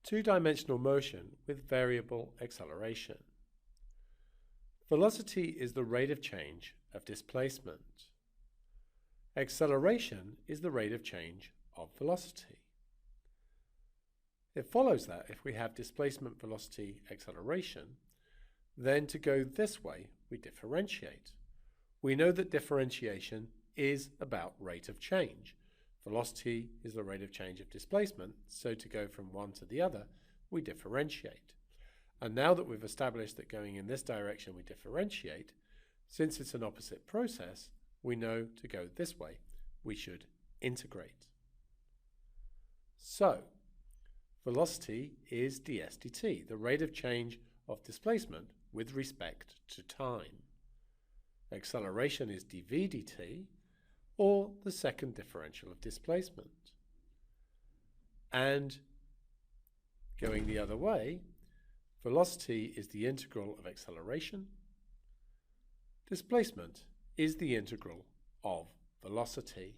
Two-dimensional motion with variable acceleration. Velocity is the rate of change of displacement. Acceleration is the rate of change of velocity. It follows that if we have displacement, velocity, acceleration, then to go this way, we differentiate. We know that differentiation is about rate of change. Velocity is the rate of change of displacement, so to go from one to the other, we differentiate. And now that we've established that going in this direction we differentiate, since it's an opposite process, we know to go this way, we should integrate. So, velocity is ds dt, the rate of change of displacement with respect to time. Acceleration is dv dt, or the second differential of displacement. And going the other way, velocity is the integral of acceleration. Displacement is the integral of velocity.